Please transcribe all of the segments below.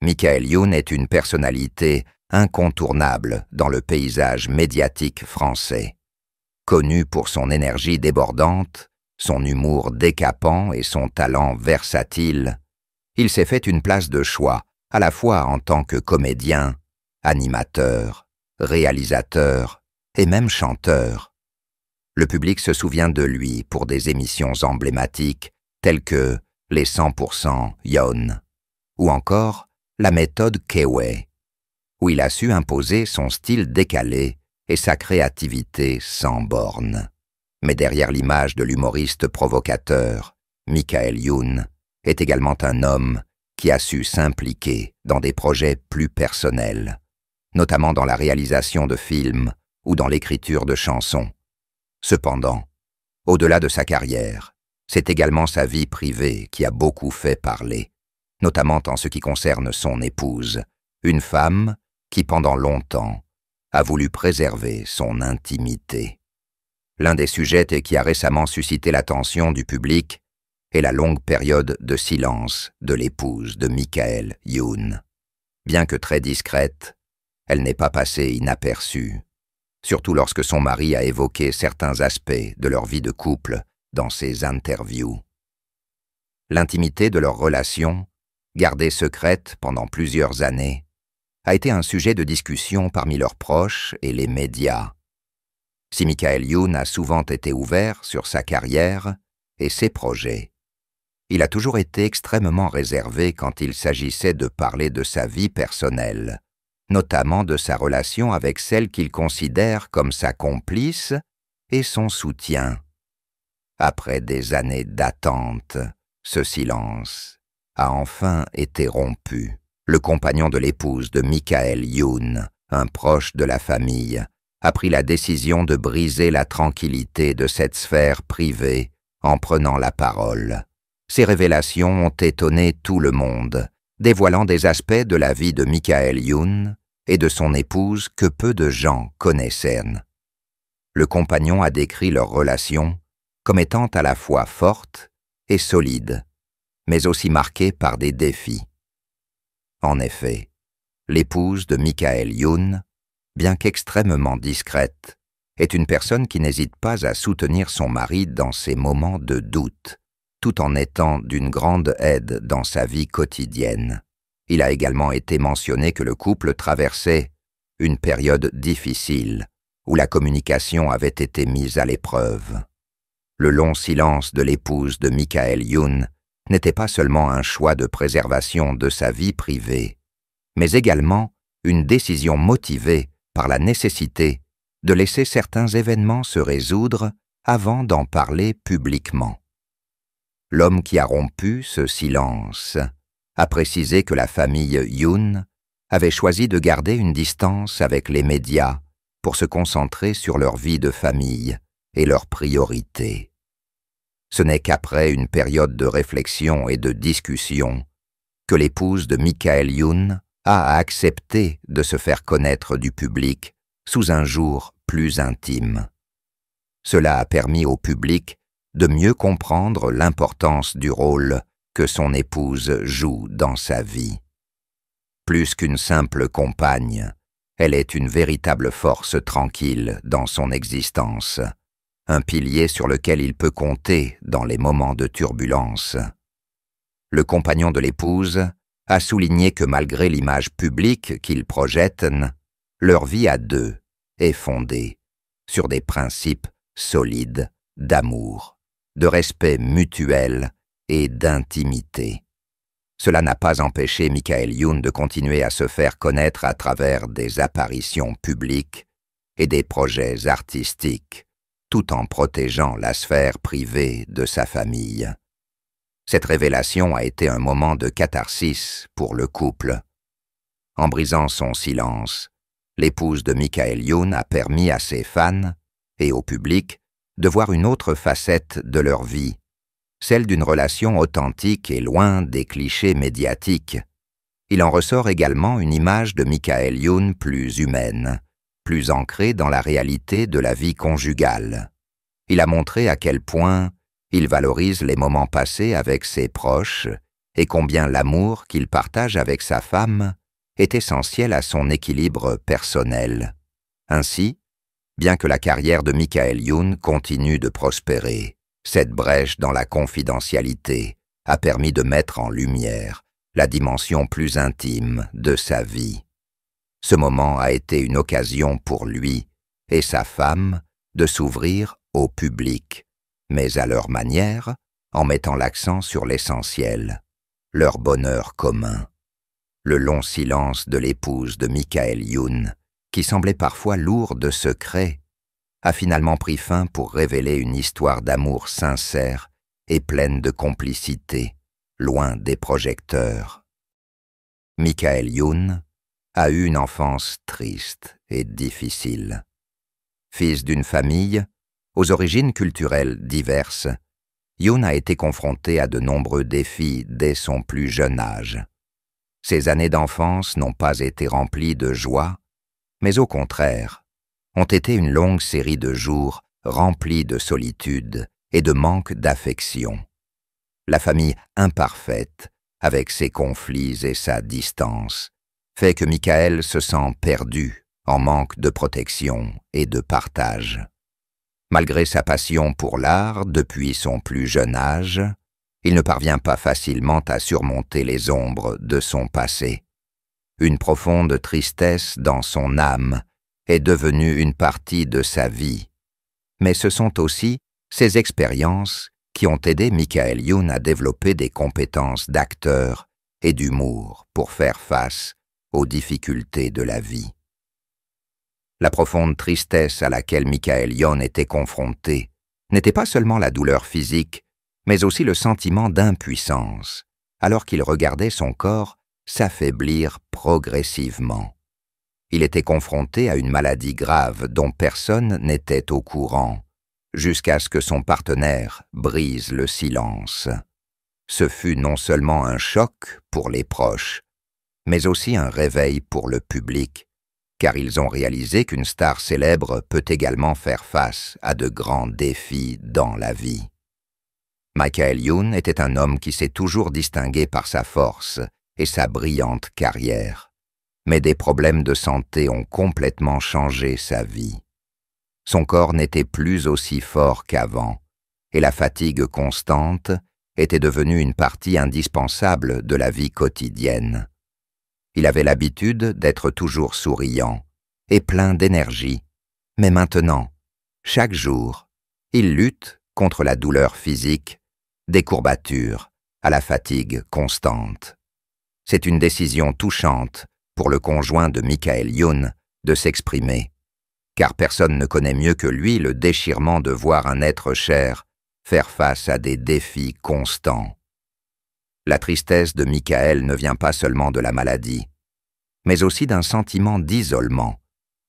Michael Youn est une personnalité incontournable dans le paysage médiatique français. Connu pour son énergie débordante, son humour décapant et son talent versatile, il s'est fait une place de choix, à la fois en tant que comédien, animateur, réalisateur et même chanteur. Le public se souvient de lui pour des émissions emblématiques telles que les 100% Youn ou encore la méthode Kewe, où il a su imposer son style décalé et sa créativité sans bornes. Mais derrière l'image de l'humoriste provocateur, Michael Youn est également un homme qui a su s'impliquer dans des projets plus personnels, notamment dans la réalisation de films ou dans l'écriture de chansons. Cependant, au-delà de sa carrière, c'est également sa vie privée qui a beaucoup fait parler, notamment en ce qui concerne son épouse, une femme qui pendant longtemps a voulu préserver son intimité. L'un des sujets qui a récemment suscité l'attention du public est la longue période de silence de l'épouse de Michael Youn. Bien que très discrète, elle n'est pas passée inaperçue, surtout lorsque son mari a évoqué certains aspects de leur vie de couple dans ses interviews. L'intimité de leur relation, gardée secrète pendant plusieurs années, a été un sujet de discussion parmi leurs proches et les médias. Si Michael Youn a souvent été ouvert sur sa carrière et ses projets, il a toujours été extrêmement réservé quand il s'agissait de parler de sa vie personnelle, notamment de sa relation avec celle qu'il considère comme sa complice et son soutien. Après des années d'attente, ce silence a enfin été rompu. Le compagnon de l'épouse de Michael Youn, un proche de la famille, a pris la décision de briser la tranquillité de cette sphère privée en prenant la parole. Ces révélations ont étonné tout le monde, dévoilant des aspects de la vie de Michael Youn et de son épouse que peu de gens connaissaient. Le compagnon a décrit leur relation comme étant à la fois forte et solide, mais aussi marquée par des défis. En effet, l'épouse de Michael Youn, bien qu'extrêmement discrète, est une personne qui n'hésite pas à soutenir son mari dans ses moments de doute, tout en étant d'une grande aide dans sa vie quotidienne. Il a également été mentionné que le couple traversait une période difficile, où la communication avait été mise à l'épreuve. Le long silence de l'épouse de Michael Youn n'était pas seulement un choix de préservation de sa vie privée, mais également une décision motivée par la nécessité de laisser certains événements se résoudre avant d'en parler publiquement. L'homme qui a rompu ce silence a précisé que la famille Youn avait choisi de garder une distance avec les médias pour se concentrer sur leur vie de famille et leurs priorités. Ce n'est qu'après une période de réflexion et de discussion que l'épouse de Michael Youn a accepté de se faire connaître du public sous un jour plus intime. Cela a permis au public de mieux comprendre l'importance du rôle que son épouse joue dans sa vie. Plus qu'une simple compagne, elle est une véritable force tranquille dans son existence, un pilier sur lequel il peut compter dans les moments de turbulence. Le compagnon de l'épouse a souligné que malgré l'image publique qu'ils projettent, leur vie à deux est fondée sur des principes solides d'amour, de respect mutuel et d'intimité. Cela n'a pas empêché Michael Youn de continuer à se faire connaître à travers des apparitions publiques et des projets artistiques, tout en protégeant la sphère privée de sa famille. Cette révélation a été un moment de catharsis pour le couple. En brisant son silence, l'épouse de Michael Youn a permis à ses fans et au public de voir une autre facette de leur vie, celle d'une relation authentique et loin des clichés médiatiques. Il en ressort également une image de Michael Youn plus humaine, plus ancrée dans la réalité de la vie conjugale. Il a montré à quel point il valorise les moments passés avec ses proches et combien l'amour qu'il partage avec sa femme est essentiel à son équilibre personnel. Ainsi, bien que la carrière de Michael Youn continue de prospérer, cette brèche dans la confidentialité a permis de mettre en lumière la dimension plus intime de sa vie. Ce moment a été une occasion pour lui et sa femme de s'ouvrir au public, mais à leur manière, en mettant l'accent sur l'essentiel, leur bonheur commun. Le long silence de l'épouse de Michael Youn, qui semblait parfois lourd de secrets, a finalement pris fin pour révéler une histoire d'amour sincère et pleine de complicité, loin des projecteurs. Michael Youn a eu une enfance triste et difficile. Fils d'une famille aux origines culturelles diverses, Youn a été confronté à de nombreux défis dès son plus jeune âge. Ses années d'enfance n'ont pas été remplies de joie, mais au contraire, ont été une longue série de jours remplis de solitude et de manque d'affection. La famille imparfaite, avec ses conflits et sa distance, fait que Michael se sent perdu, en manque de protection et de partage. Malgré sa passion pour l'art depuis son plus jeune âge, il ne parvient pas facilement à surmonter les ombres de son passé. Une profonde tristesse dans son âme est devenue une partie de sa vie, mais ce sont aussi ces expériences qui ont aidé Michael Youn à développer des compétences d'acteur et d'humour pour faire face aux difficultés de la vie. La profonde tristesse à laquelle Michael Youn était confronté n'était pas seulement la douleur physique, mais aussi le sentiment d'impuissance, alors qu'il regardait son corps s'affaiblir progressivement. Il était confronté à une maladie grave dont personne n'était au courant, jusqu'à ce que son partenaire brise le silence. Ce fut non seulement un choc pour les proches, mais aussi un réveil pour le public, car ils ont réalisé qu'une star célèbre peut également faire face à de grands défis dans la vie. Michael Youn était un homme qui s'est toujours distingué par sa force et sa brillante carrière, mais des problèmes de santé ont complètement changé sa vie. Son corps n'était plus aussi fort qu'avant, et la fatigue constante était devenue une partie indispensable de la vie quotidienne. Il avait l'habitude d'être toujours souriant et plein d'énergie, mais maintenant, chaque jour, il lutte contre la douleur physique, des courbatures à la fatigue constante. C'est une décision touchante pour le conjoint de Michael Youn de s'exprimer, car personne ne connaît mieux que lui le déchirement de voir un être cher faire face à des défis constants. La tristesse de Michael ne vient pas seulement de la maladie, mais aussi d'un sentiment d'isolement,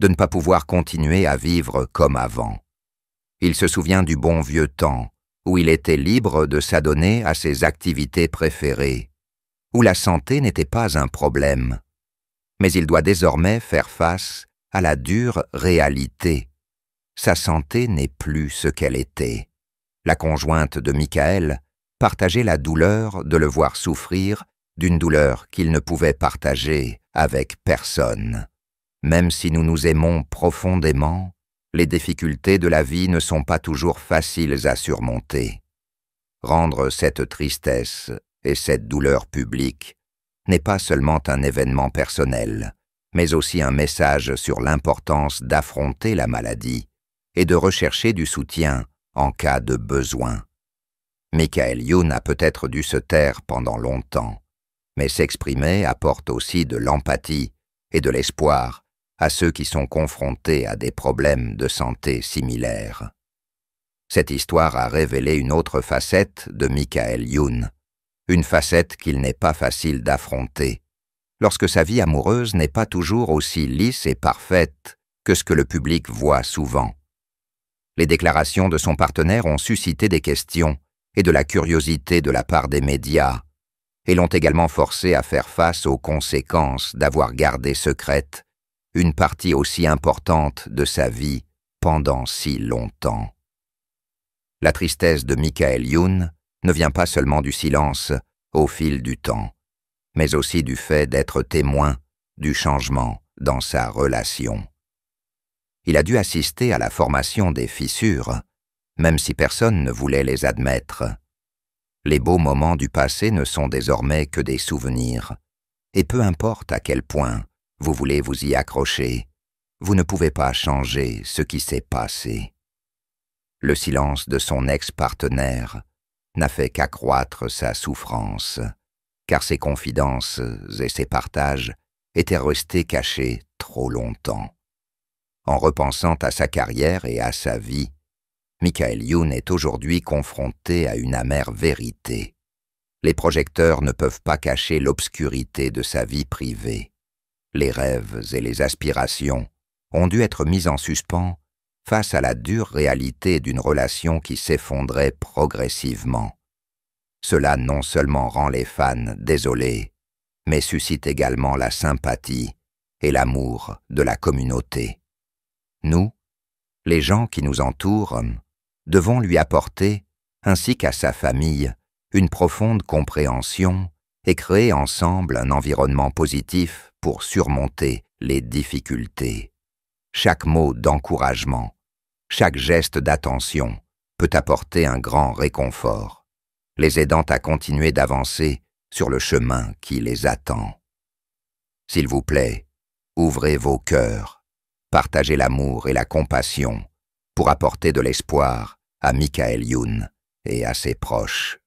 de ne pas pouvoir continuer à vivre comme avant. Il se souvient du bon vieux temps, où il était libre de s'adonner à ses activités préférées, où la santé n'était pas un problème. Mais il doit désormais faire face à la dure réalité. Sa santé n'est plus ce qu'elle était. La conjointe de Michael partageait la douleur de le voir souffrir d'une douleur qu'il ne pouvait partager avec personne. Même si nous nous aimons profondément, les difficultés de la vie ne sont pas toujours faciles à surmonter. Rendre cette tristesse et cette douleur publique n'est pas seulement un événement personnel, mais aussi un message sur l'importance d'affronter la maladie et de rechercher du soutien en cas de besoin. Michael Youn a peut-être dû se taire pendant longtemps, mais s'exprimer apporte aussi de l'empathie et de l'espoir à ceux qui sont confrontés à des problèmes de santé similaires. Cette histoire a révélé une autre facette de Michael Youn, une facette qu'il n'est pas facile d'affronter, lorsque sa vie amoureuse n'est pas toujours aussi lisse et parfaite que ce que le public voit souvent. Les déclarations de son partenaire ont suscité des questions et de la curiosité de la part des médias, et l'ont également forcé à faire face aux conséquences d'avoir gardé secrète une partie aussi importante de sa vie pendant si longtemps. La tristesse de Michael Youn ne vient pas seulement du silence au fil du temps, mais aussi du fait d'être témoin du changement dans sa relation. Il a dû assister à la formation des fissures, même si personne ne voulait les admettre. Les beaux moments du passé ne sont désormais que des souvenirs, et peu importe à quel point vous voulez vous y accrocher, vous ne pouvez pas changer ce qui s'est passé. Le silence de son ex-partenaire n'a fait qu'accroître sa souffrance, car ses confidences et ses partages étaient restés cachés trop longtemps. En repensant à sa carrière et à sa vie, Michael Youn est aujourd'hui confronté à une amère vérité. Les projecteurs ne peuvent pas cacher l'obscurité de sa vie privée. Les rêves et les aspirations ont dû être mis en suspens face à la dure réalité d'une relation qui s'effondrait progressivement. Cela non seulement rend les fans désolés, mais suscite également la sympathie et l'amour de la communauté. Nous, les gens qui nous entourent, devons lui apporter, ainsi qu'à sa famille, une profonde compréhension et créer ensemble un environnement positif pour surmonter les difficultés. Chaque mot d'encouragement, chaque geste d'attention peut apporter un grand réconfort, les aidant à continuer d'avancer sur le chemin qui les attend. S'il vous plaît, ouvrez vos cœurs, partagez l'amour et la compassion pour apporter de l'espoir à Michael Youn et à ses proches.